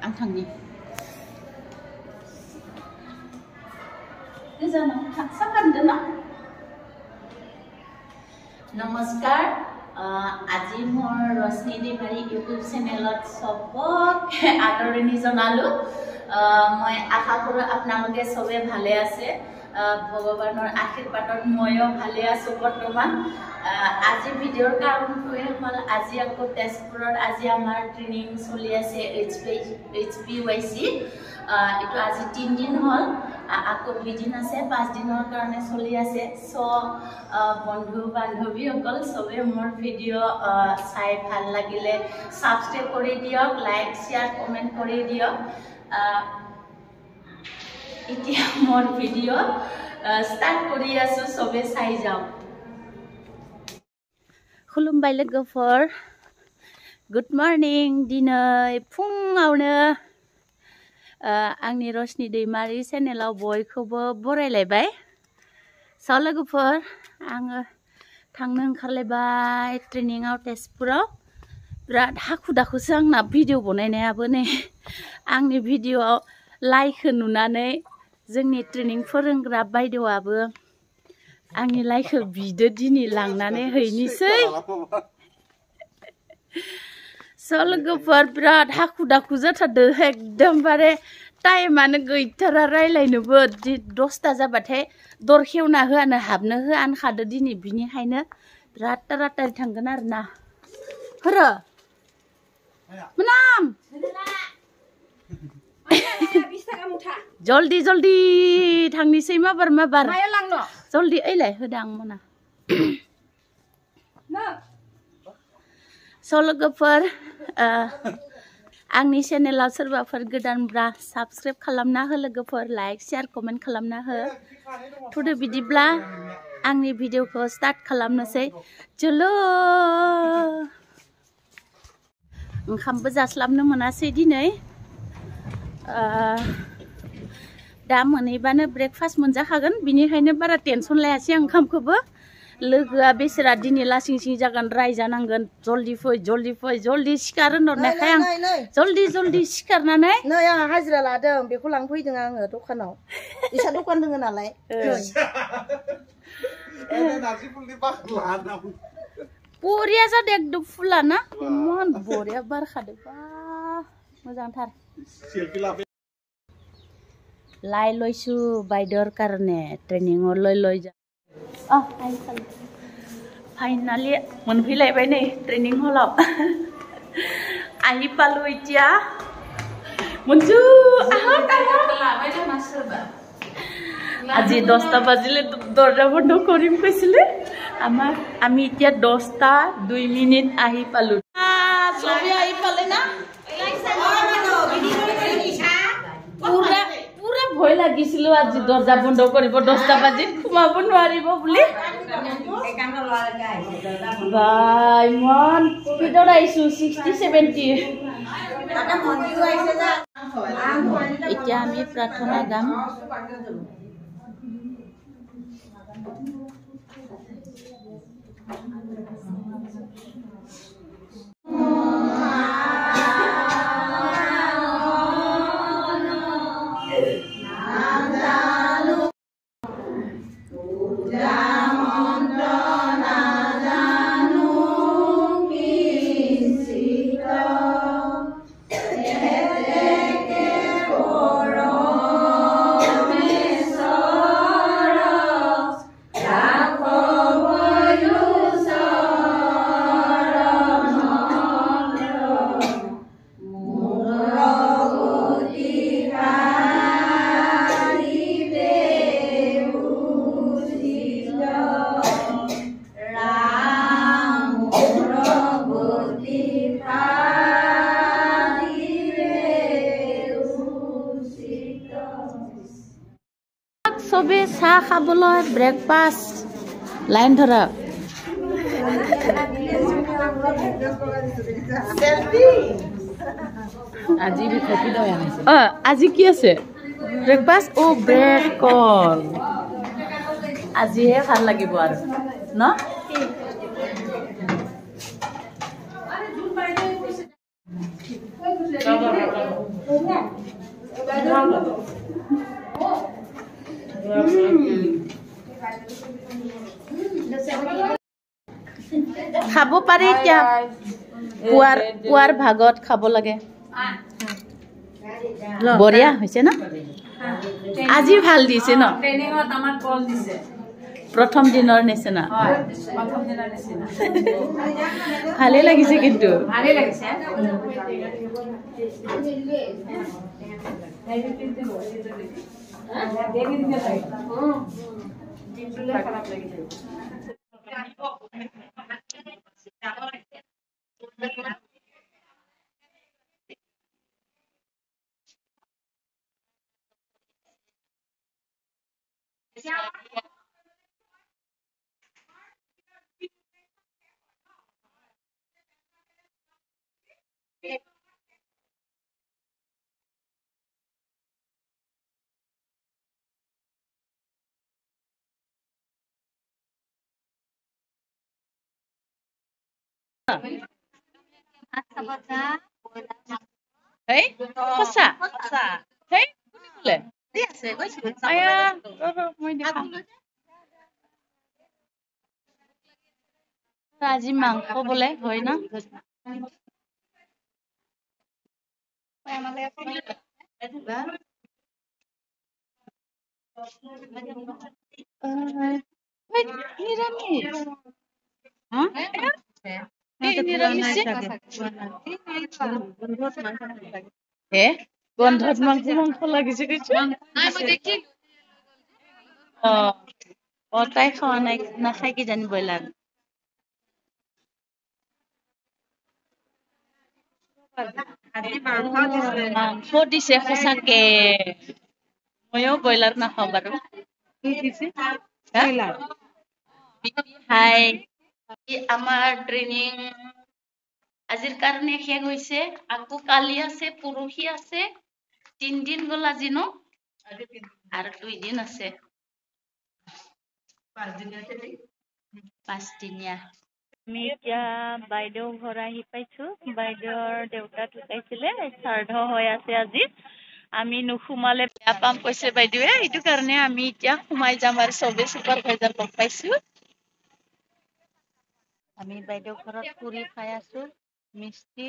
आं थांनि गोजानाव साफानदो ना नमस्कार আজি মোৰ ৰশ্মি দেৱাৰী ইউটিউব চেনেলত সবক আদৰণি জনালো মই আশা কৰো আপোনালোকে সবে ভালে আছে ভগৱানৰ আশীৰ্বাদত ময়ো ভালে আছো বৰ্তমান আজি ভিডিঅ'ৰ কাৰণটোৱে হ'ল আজি আকৌ তেজপুৰৰ আজি আমাৰ ট্ৰেইনিং চলি আছে HPYC এটো আজি 3 দিন হ'ল আকৌ 2 দিন আছে 5 দিনৰ কাৰণে চলি আছে সো বন্ধু বান্ধৱী সকল সবে মোৰ ভিডিঅ' চাই ভাল লাগিলে সাবস্ক্ৰাইব কৰি দিয়ক লাইক শেয়াৰ কমেন্ট কৰি দিয়ক এতিয়া মোৰ ভিডিঅ' স্টাৰ্ট কৰি আছো সবে চাই যাও खुलुमबाय लोगोफोर गुड मर्निं दिनै फुङावनो आंनि रश्मि दैमारी चेनेलाव बयखौबो बरायलायबाय स' लोगोफोर आङो थांनो ओंखारलायबाय ट्रेनिंआव तेजपुराव बिराद हाखु दाखुसो आंना भिडिअ बनायनायाबो नै आंनि भिडिअआव लाइकखौ नुनानै जोंनि ट्रेनिं फोरोंग्रा बायदेवाबो आंनि लाइकखौ बिदो दिनै लांनानै हैनिसै स' लोगोफोर बिराद हाखु दाखु जाथारदो एकदमबारे टाइमानो गैथारा रायलायनोबो 10ता जाबाथाय दर खेवना होआनो हाबनो होआ आनखादो दिनै बिनिखायनो बिराद तारातारि थांगोन आरोना हरो मोनाम जल्दी जल्दी थांनिसै माबार जल्दी ओइलाय होदो आं मोना स' लोगोफोर आंनि चेनेलाव सोरबाफोर गोदानब्ला साबस्क्राइब खालामना हो लोगोफोर लाइक शेयार कमेन्ट खालामना हो थुदो बिदिब्ला आंनि भिडिअखौ स्टार्ट खालामनोसै चलो ओंखामबो जास्लाबनो मोनासै दिनै दा मोनहैबानो ब्रेकफास्ट मोनजाखागोन बिनिखायनो बारा टेनसन लायासै आं ओंखामखौबो लोगोआ बेसेरा दिनै लासिं सिं जागोन रायजानांगोन जल्दी फै जल्दी सिखार होनहरनायखाय आं जल्दी सिखारनानै नै आं हाजिरा लादों बेखौ लांफैदों आङो दखानाव इसा दखान दङ नालाय बरिया जादों एकदम फुलाना इमान बरिया बारखादों बा मोजांथार লাই লৈছো বাইদেউৰ কাৰণে ট্ৰেনিংৰ লৈ যা ফাইনালি मोनफैलायबाय नै ট্ৰেনিং হলাव আহি পালো এতিয়া মঞ্জু আজি 10টা বাজিলে দৰজা বন্ধ কৰিম কৈছিলে আমি এতিয়া 10টা 2 মিনিট আহি পালো সবে আহি পালে না ভয় লাগিছিল আজি দরজা বন্ধ কৰিব 10টা বাজিত সোমাব নোৱাৰিব বুলি বাই মন স্পিডত আইছো 60-70 এতিয়া আমি প্ৰাৰ্থনা গাম সবে চাহ খাবলৈ ব্ৰেকফাষ্ট লাইন ধৰা আজি বি কফি দয়া আছে আজি কি আছে ব্ৰেকফাষ্ট ও ব্ৰেড কল আজিহে ভাল লাগিব আৰু ন খাব পাৰি এতিয়া পুৱাৰ ভাগত খাব লাগে বঢ়িয়া হৈছে ন আজি ভাল দিছে ন ট্ৰেইনিঙত আমাৰ কল দিছে প্ৰথম দিনৰ নিচিনা প্ৰথম দিনৰ নিচিনা ভালে লাগিছে কিন্তু ভালে লাগিছে Hey, sasa. Hey, boleh. Ayah, mau diapa? আজি মাংস boleh, হয় না? Niramis. Hah? গন্ধত মাংস লাগিছে তাই খোৱা নাই নাখাই কি জানি ব্ৰইলাৰ মাংস দিছে সঁচাকে ময়ো ব্ৰইলাৰ নাখাওঁ বাৰু হাই আমাৰ ট্ৰেইনিং আজিৰ কাৰণে শেষ হৈছে আকৌ কালি আছে পৰহি আছে 3 দিন গল আজি ন আৰু 2 দিন আছে 5 দিনীয়া আমি এতিয়া বাইদেউ ঘৰ আহি পাইছো বাইদেউৰ দেউতা ঢুকাইছিলে শ্ৰাদ্ধ হৈ আছে আজি আমি নুসুমালে বেয়া পাম কৈছে বাইদেৱে এইটো কাৰণে আমি এতিয়া সোমাই যাম আৰু চবে চুপাৰভাইজাৰ লগ পাইছো আমি বাইদেউ ঘৰত পুৰি খাই আছো মিষ্টি